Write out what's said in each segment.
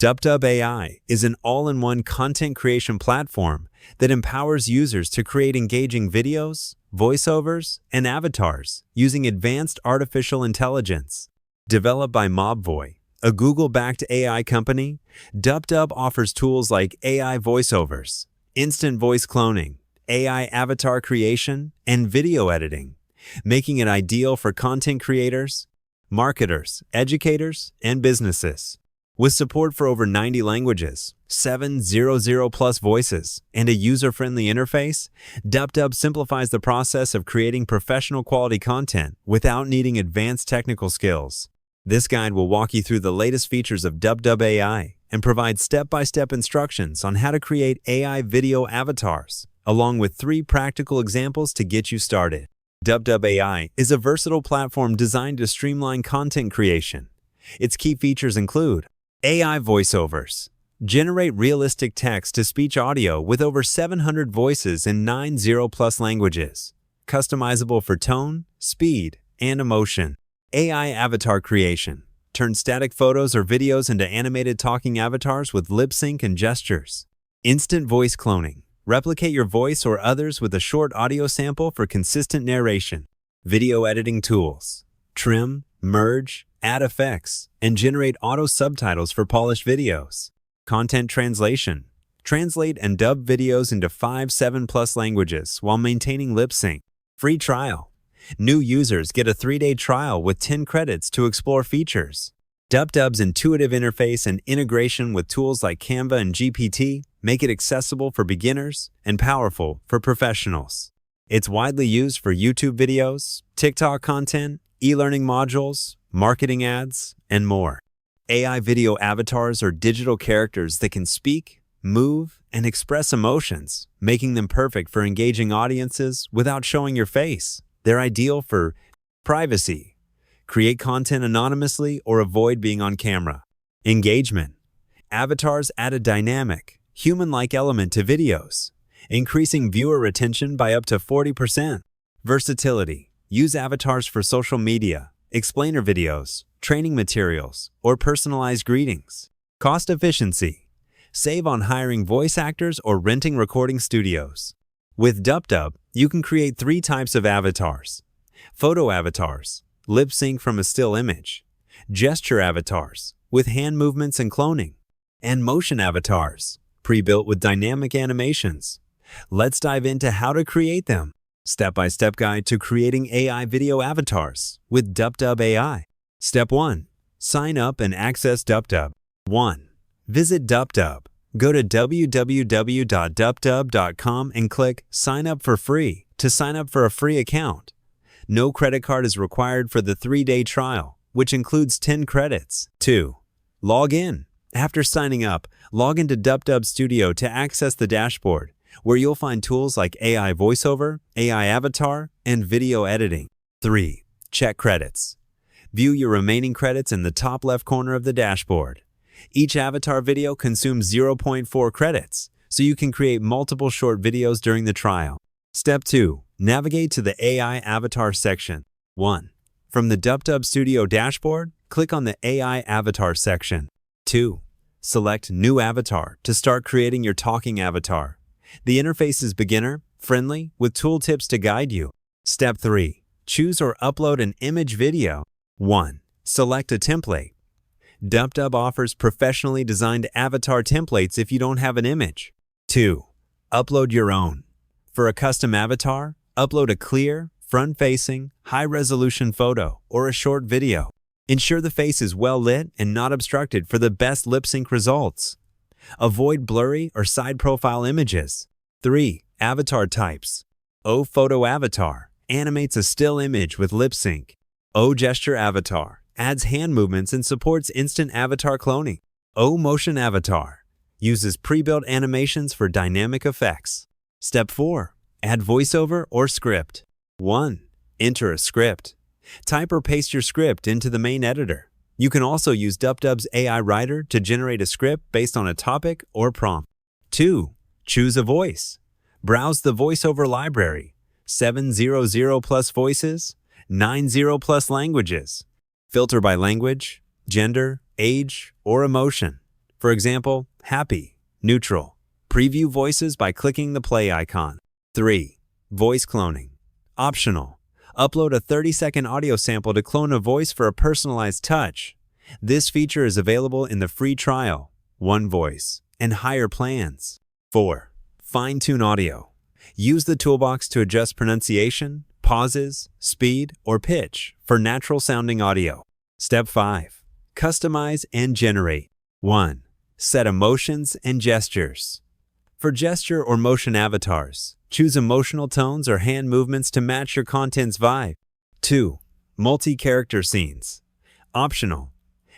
DupDub AI is an all-in-one content creation platform that empowers users to create engaging videos, voiceovers, and avatars using advanced artificial intelligence. Developed by Mobvoi, a Google-backed AI company, DupDub offers tools like AI voiceovers, instant voice cloning, AI avatar creation, and video editing, making it ideal for content creators, marketers, educators, and businesses. With support for over 90 languages, 700+ voices, and a user-friendly interface, DupDub simplifies the process of creating professional quality content without needing advanced technical skills. This guide will walk you through the latest features of DupDub AI and provide step-by-step instructions on how to create AI video avatars, along with 3 practical examples to get you started. DupDub AI is a versatile platform designed to streamline content creation. Its key features include AI voiceovers. Generate realistic text-to-speech audio with over 700 voices in 90+ languages. Customizable for tone, speed, and emotion. AI avatar creation. Turn static photos or videos into animated talking avatars with lip sync and gestures. Instant voice cloning. Replicate your voice or others with a short audio sample for consistent narration. Video editing tools. Trim, merge, add effects, and generate auto subtitles for polished videos. Content translation. Translate and dub videos into 5-7+ languages while maintaining lip sync. Free trial. New users get a 3-day trial with 10 credits to explore features. DupDub's intuitive interface and integration with tools like Canva and GPT make it accessible for beginners and powerful for professionals. It's widely used for YouTube videos, TikTok content, e-learning modules, marketing ads, and more. AI video avatars are digital characters that can speak, move, and express emotions, making them perfect for engaging audiences without showing your face. They're ideal for privacy. Create content anonymously or avoid being on camera. Engagement. Avatars add a dynamic, human-like element to videos, increasing viewer retention by up to 40%. Versatility. Use avatars for social media, explainer videos, training materials, or personalized greetings. Cost efficiency. Save on hiring voice actors or renting recording studios. With DupDub, you can create 3 types of avatars. Photo avatars, lip sync from a still image. Gesture avatars, with hand movements and cloning. And motion avatars, pre-built with dynamic animations. Let's dive into how to create them. Step-by-step guide to creating AI video avatars with DupDub AI. Step 1. Sign up and access DupDub. 1. Visit DupDub. Go to www.dupdub.com and click Sign up for free to sign up for a free account. No credit card is required for the 3-day trial, which includes 10 credits. 2. Log in. After signing up, log into DupDub Studio to access the dashboard, where you'll find tools like AI voiceover, AI avatar, and video editing. 3. Check credits. View your remaining credits in the top left corner of the dashboard. Each avatar video consumes 0.4 credits, so you can create multiple short videos during the trial. Step 2. Navigate to the AI avatar section. 1. From the DupDub Studio dashboard, click on the AI avatar section. 2. Select New Avatar to start creating your talking avatar. The interface is beginner-friendly with tooltips to guide you. Step 3. Choose or upload an image video. 1. Select a template. DupDub offers professionally designed avatar templates if you don't have an image. 2. Upload your own. For a custom avatar, upload a clear, front-facing, high-resolution photo or a short video. Ensure the face is well lit and not obstructed for the best lip sync results. Avoid blurry or side profile images. 3. Avatar types. O photo avatar animates a still image with lip sync. O gesture avatar adds hand movements and supports instant avatar cloning. O motion avatar uses pre-built animations for dynamic effects. Step 4. Add voiceover or script. 1. Enter a script. Type or paste your script into the main editor. You can also use DupDub's AI Writer to generate a script based on a topic or prompt. 2. Choose a voice. Browse the voiceover library. 700+ voices, 90+ languages. Filter by language, gender, age, or emotion. For example, happy, neutral. Preview voices by clicking the play icon. 3. Voice cloning. Optional. Upload a 30-second audio sample to clone a voice for a personalized touch. This feature is available in the free trial, One Voice, and higher plans. 4. Fine-tune audio. Use the toolbox to adjust pronunciation, pauses, speed, or pitch for natural-sounding audio. Step 5. Customize and generate. 1. Set emotions and gestures. For gesture or motion avatars, choose emotional tones or hand movements to match your content's vibe. 2. Multi-character scenes. Optional.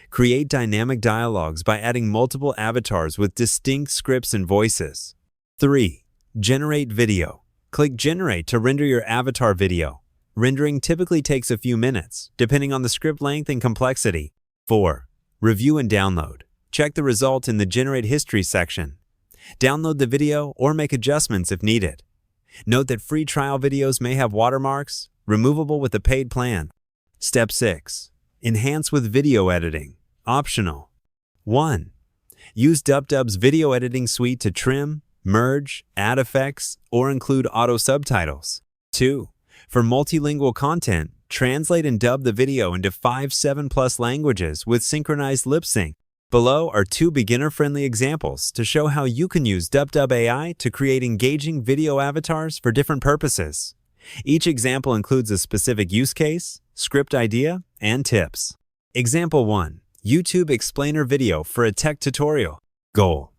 Create dynamic dialogues by adding multiple avatars with distinct scripts and voices. 3. Generate video. Click Generate to render your avatar video. Rendering typically takes a few minutes, depending on the script length and complexity. 4. Review and download. Check the result in the Generate History section. Download the video or make adjustments if needed. Note that free trial videos may have watermarks, removable with the paid plan. Step 6. Enhance with video editing. Optional. 1. Use DupDub's video editing suite to trim, merge, add effects, or include auto subtitles. 2. For multilingual content, translate and dub the video into 5-7+ languages with synchronized lip sync. Below are 2 beginner-friendly examples to show how you can use DupDub AI to create engaging video avatars for different purposes. Each example includes a specific use case, script idea, and tips. Example 1. YouTube explainer video for a tech tutorial. Goal.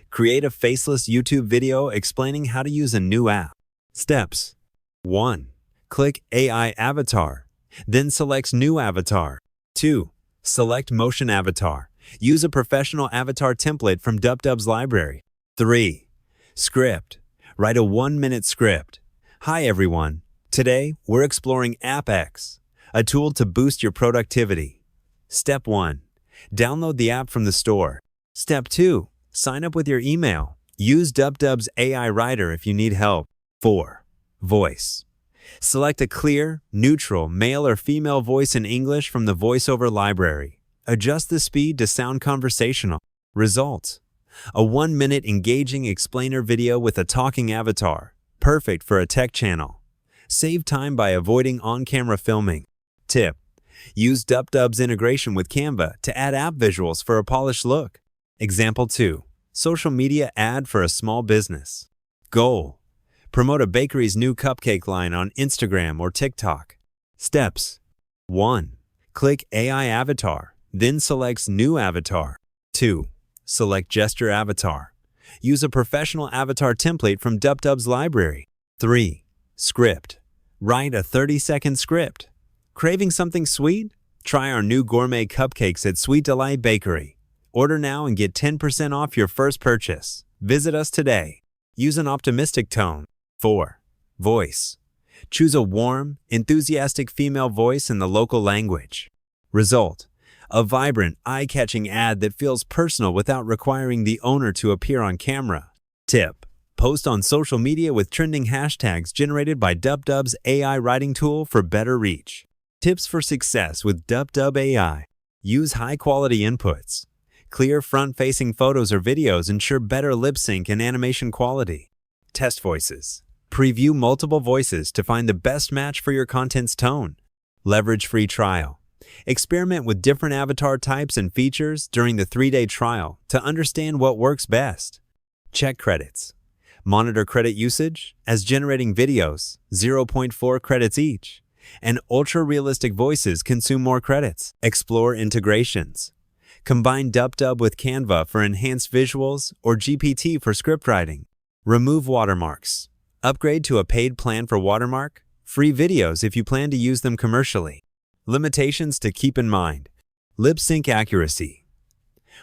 Create a faceless YouTube video explaining how to use a new app. Steps. 1. Click AI Avatar, then select New Avatar. 2. Select Motion Avatar. Use a professional avatar template from DupDub's library. 3. Script. Write a 1-minute script. Hi everyone. Today, we're exploring AppX, a tool to boost your productivity. Step 1. Download the app from the store. Step 2. Sign up with your email. Use DupDub's AI Writer if you need help. 4. Voice. Select a clear, neutral, male or female voice in English from the VoiceOver library. Adjust the speed to sound conversational. Result. A 1-minute engaging explainer video with a talking avatar. Perfect for a tech channel. Save time by avoiding on-camera filming. Tip. Use DupDub's integration with Canva to add app visuals for a polished look. Example 2. Social media ad for a small business. Goal. Promote a bakery's new cupcake line on Instagram or TikTok. Steps. 1. Click AI Avatar, then select New Avatar. 2. Select Gesture Avatar. Use a professional avatar template from DupDub's library. 3. Script. Write a 30-second script. Craving something sweet? Try our new gourmet cupcakes at Sweet Delight Bakery. Order now and get 10% off your first purchase. Visit us today. Use an optimistic tone. 4. Voice. Choose a warm, enthusiastic female voice in the local language. Result. A vibrant, eye-catching ad that feels personal without requiring the owner to appear on camera. Tip. Post on social media with trending hashtags generated by DupDub's AI writing tool for better reach. Tips for success with DupDub AI. Use high-quality inputs. Clear front-facing photos or videos ensure better lip sync and animation quality. Test voices. Preview multiple voices to find the best match for your content's tone. Leverage free trial. Experiment with different avatar types and features during the 3-day trial to understand what works best. Check credits. Monitor credit usage, as generating videos, 0.4 credits each, and ultra-realistic voices consume more credits. Explore integrations. Combine DupDub with Canva for enhanced visuals or GPT for script writing. Remove watermarks. Upgrade to a paid plan for watermark-free videos if you plan to use them commercially. Limitations to keep in mind. Lip sync accuracy.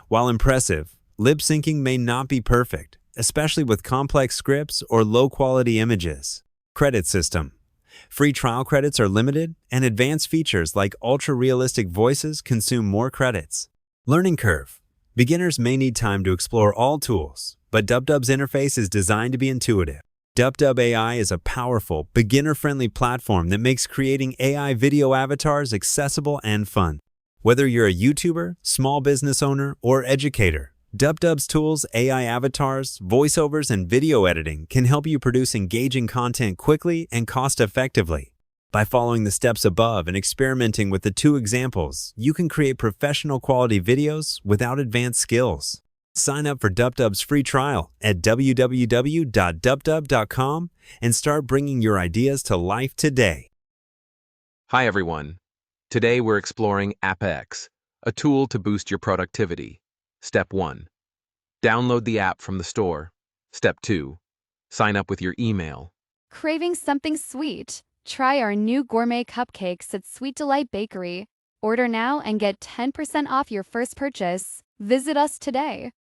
While impressive, lip syncing may not be perfect, especially with complex scripts or low-quality images. Credit system. Free trial credits are limited, and advanced features like ultra-realistic voices consume more credits. Learning curve. Beginners may need time to explore all tools, but DupDub's interface is designed to be intuitive. DupDub AI is a powerful, beginner-friendly platform that makes creating AI video avatars accessible and fun. Whether you're a YouTuber, small business owner, or educator, DupDub's tools, AI avatars, voiceovers, and video editing can help you produce engaging content quickly and cost-effectively. By following the steps above and experimenting with the two examples, you can create professional quality videos without advanced skills. Sign up for DupDub's free trial at www.dupdub.com and start bringing your ideas to life today. Hi everyone. Today we're exploring AppX, a tool to boost your productivity. Step 1. Download the app from the store. Step 2. Sign up with your email. Craving something sweet? Try our new gourmet cupcakes at Sweet Delight Bakery. Order now and get 10% off your first purchase. Visit us today.